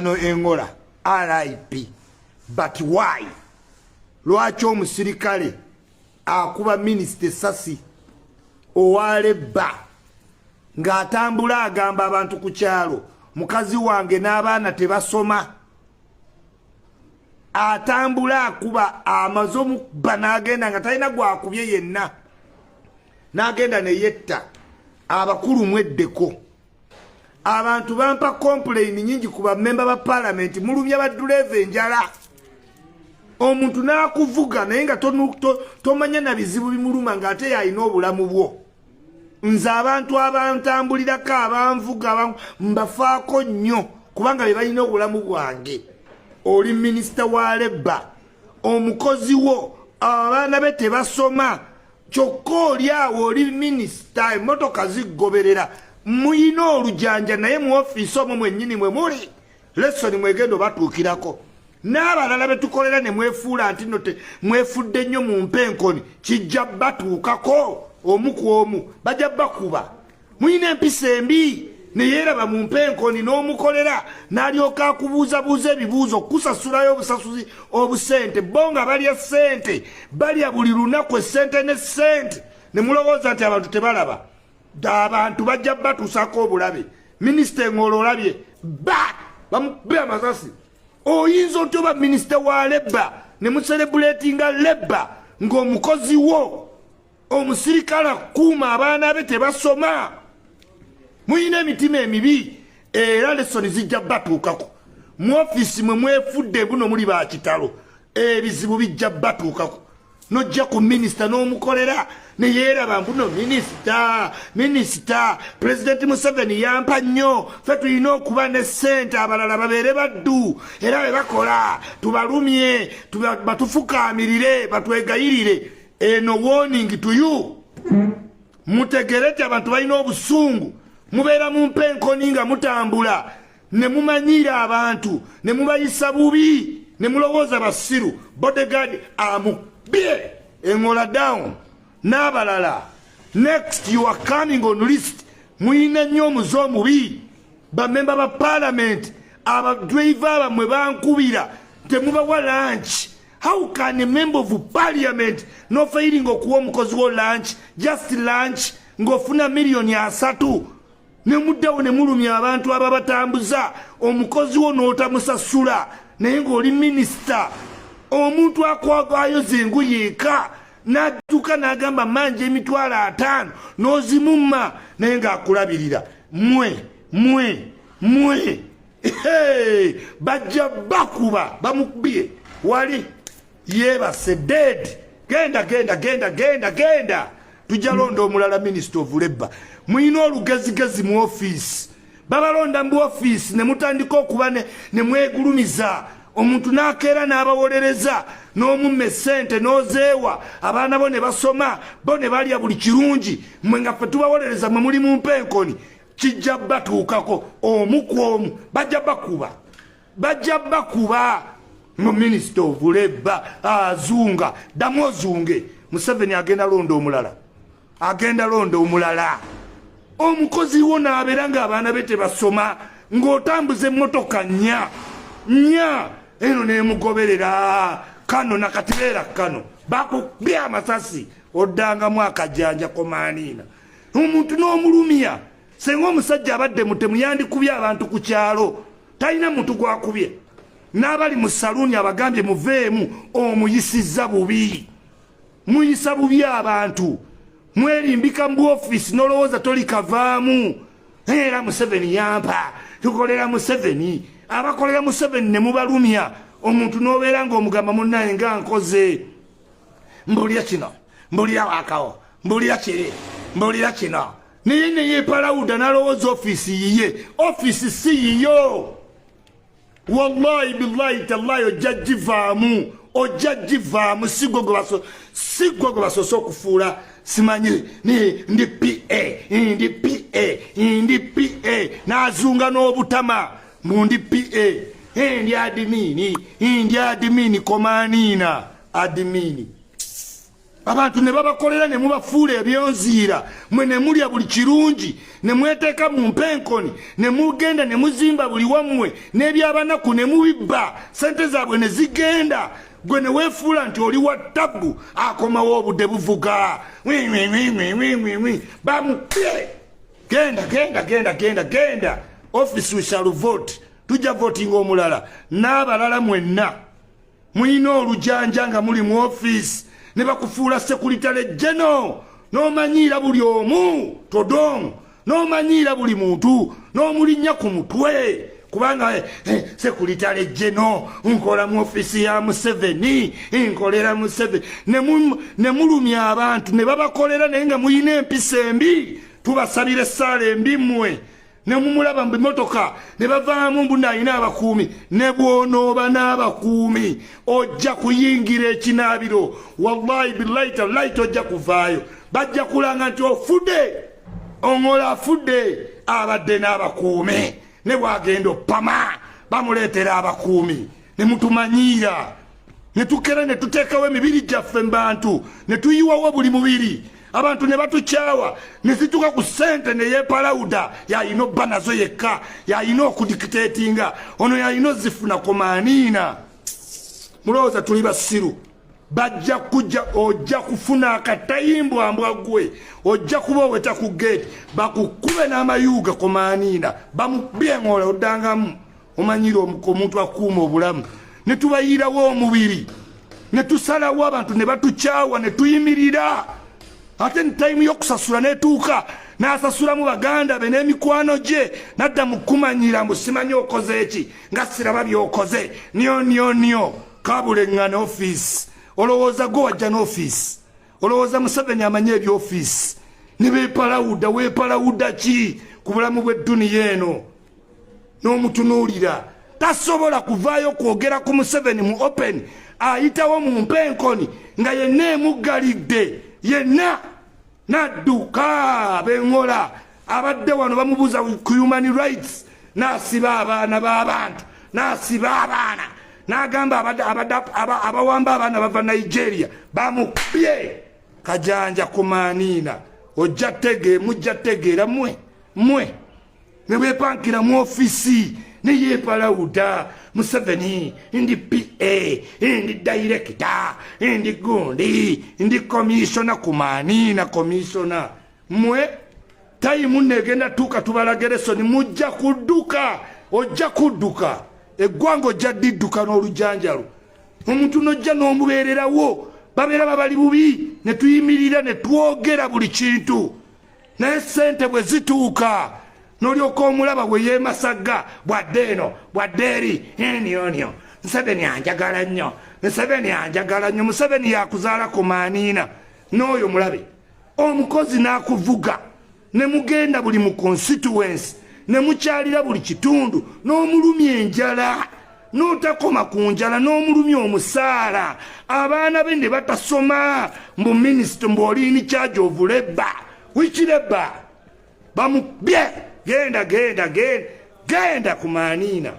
no engola RIP. But why? Lwaki omusirikale akuba Minister Sasi owaleba ng'atambula agamba abantu ku kyalo mukazi wange n'abaana tebasoma, atambula akuba amazomu banagenda nga talina gwakubye yenna, n'agenda ne yetta abakulu mweddeko. Abantu bampa complain nyingi ku bamemba ba parliament mulumya baduleve enjala. Omuntu n'akuvuga naye nga tomanya na bizibu bimuluma ng'ate yalina obulamu bwo. Nze abantu abantambulirako abanvuga mbafaako nnyo kubanga be balina obulamu bwange. Oli minisita wa Leba, omukozi wo abaana be tebasoma, kyokka oli awo oli minisita, emmotoka ziggoberera, muyina olujanja naye mu ofiisi omwo mwennyini mwe muli lesoni mwegendo batuukirako. N'abalala be tukolera ne mwefuula nti nno mwefudde nnyo mu mpenkoni kijja batuukako omu ku omu bajja bakuba. Muyina empisa embi ne yeeraba mu mpenkoni n'omukolera n'alyoka akubuuzabuuza ebibuuzo kusasulayo obusasuzi obusente, bo nga balya ssente, balya buli lunaku essente ne ssente, ne mulowooza nti abantu tebalaba. Abantu bajja batuusako obulabe. Minisita Ngolo olabye bamukubye amasasi. Oyinza otya oba minisita wa Leba ne mucelebratinga Leba ng'omukozi wo omusirikale akuuma abaana be tebasoma? Muyina emitima emibi era lesoni zijja batuukako. Mu ofiisi mwe mwefudde buno muli ba kitalo, ebizibu bijja batuukako. Nojja ku minisita n'omukolera ne yeeraba mbuno minisita President Museveni yampa nnyo, ffe tulina okuba ne ssente abalala babeere baddu era be bakola tubalumye batufukaamirire batwegayirire. Eno warning to you. Mutegere nti abantu balina obusungu, mubeera mu mpenkoni nga mutambula ne mumanyira abantu ne mubayisa bubi ne mulowooza basiru bodyguard amubye engola down n'abalala. Next you are coming on list. Muyina nnyo omuze omubi. Bamemba ba parliament abadriver bamwe bankubira temubawa lunch. How can a member of parliament no failing okuwa omukozi wo lunch, just lunch, ng'ofuna $3 ne muddawo ne mulumya abantu ababatambuza, omukozi wo n'otamusasula naye ng'oli minisita? Omuntu akwagwayo zenguye eka n'adduka n'agamba manje $5,000 n'ozimumma naye ng'akulabirira. Mwe bajja bakuba bamukubye wali yebase dead. Genda tujja londa omulala Minister of Labour. Muyina olugezigezi mu ofiisi, babalonda mu ofiisi ne mutandika okuba ne mwegulumiza. Omuntu n'akeera n'abawolereza n'omumme ssente n'ozeewa, abaana bo ne basoma, bo ne balya buli kirungi, mwe nga ffe tubawolereza mwe muli mu mpenkoni. Kijja batuukako omu ku omu bajja bakuba. No Minister of Labour azunga ddamu ozunge. Museveni agenda londa omulala. Omukozi wo n'abeera ng'abaana be tebasoma, ng'otambuza emmotoka nnya eno n'emugoberera kano nakatibeera kano bakubye amasasi oddangamu akajanja komaaniina. Omuntu n'omulumya. Senga omusajja abadde mutemu yandikubye abantu ku kyalo, talina muntu gwakubye. N'abali mu saluuni abagambye muveemu, omuyisizza bubi. Muyisa bubi abantu. Mwerimbika mu ofiisi n'olowooza tolikavaamu. Era Museveni yampa, tukolera Museveni. Abakolera Museveni ne mubalumya. Omuntu n'obeera ng'omugamba munnaye nga nkoze. Mbulira kino, mbulira wakawo, mbulira kiri, mbulira kino. Naye yeepalawuda n'alowooza ofiisi yiye. Ofiisi si yiyo. Wallahi billahi tallahi ojja givaamu. Si gwe basoose okufuula simanyi ndi PA n'azunga n'obutama mu ndi PA ndi adimini komaaniina adimini. abantu ne babakolera ne mubafuula ebyonziira mwe ne mulya buli kirungi ne mweteeka mu mpenkoni ne mugenda ne muzimba buli wammwe n'ebyabanaku ne mubibba sente zaabwe ne zigenda gwe ne weefuula nti oli wa tabbu akomawo obudde buvuga bamupye genda office we shall vote tujja voting omulala n'abalala mwenna mulina olujanja nga muli mu office ne bakufuula sekuritale jeno n'omanyiira buli omu todong n'omanyiira buli muntu n'omulinnya ku mutwe kubanga sekuritale jeno nkola mu ofisi ya Museveni nkolera Museveni ne mulumya abantu ne babakolera naye nga mulina empisa embi tubasabire essaala embi mmwe ne mumulaba mu bimotoka ne bavaamu mbu nalina abakuumi ne bw'onooba n'abakuumi ojja kuyingira ekinaabiro wallahi billahi tallahi ojja kuvaayo bajja kulanga nti ofudde oŋola afudde abadde n'abakuumi ne bwagenda opama bamuleetera abakuumi ne mutumanyiira ne tukera ne tuteekawo emibiri gyaffe mu bantu ne tuyiwawo buli mubiri abantu ne batukyawa ne zituka ku ssente ne yeepalawuda yayina obba nazo yekka yayina okudikiteetinga ono yayina ozifuna komaaniina mulowooza tuli basiru bajja kujja ojja kufuna akatayimbwambwa gwe ojja kuba oweta ku geeti bakukube n'amayuuga komaaniina bamubyeŋoola oddangamu omanyire omuntu akuuma obulamu ne tubayirawo omubiri ne tusalawo abantu ne batukyawa ne tuyimirira ate ntaimu y'okusasula netuuka n'asasulamu baganda be n'emikwano gye nadda mu kumanyira mbu simanyi okoze eki nga siraba by'okoze nyo kabuleŋŋana ofiisi olowooza gwe wajja n'ofiisi olowooza Museveni amanyi eby'ofiisi ne beepalawuda weepalawuda ki ku bulamu bw'edduniya eno n'omutunuulira tasobola kuvaayo kwogera ku Museveni mu open ayitawo mu mpenkoni nga yenna emuggalidde yenna nadduka b'eŋŋola abadde wano bamubuuza ku human rights n'asiba abaana b'abantu n'asiba abaana n'agamba abawamba abaana bava Nigeria bamukubye kajanja kumaaniina mujja tegeera mmwe ne beepankira mu ofisi ne yeepalawuda Museveni ndi PA ndi director ndi gundi ndi commissioner kumaaniina commissioner mmwe tayimu negenda tuuka tubalageresoni mujja kudduka ojja kudduka eggwanga ojja didduka n'olujanjalo omuntu nojja n'omubeererawo babeera babali bubi ne tuyimirira ne twogera buli kintu naye ssente bwe zituuka n'olyoka omulaba bwe yeemasaga bwadde eno bwadde eri enionio Museveni anjagala nnyo Museveni yakuzaala kumaaniina n'oyo mulabe omukozi n'akuvuga ne mugenda buli mu constituency ne mukyalira buli kitundu n'omulumya enjala n'otakoma ku njala n'omulumya omusaala abaana be ne batasoma mbu minisita mbu olini charge of labor which labor bamubye genda kumaaniina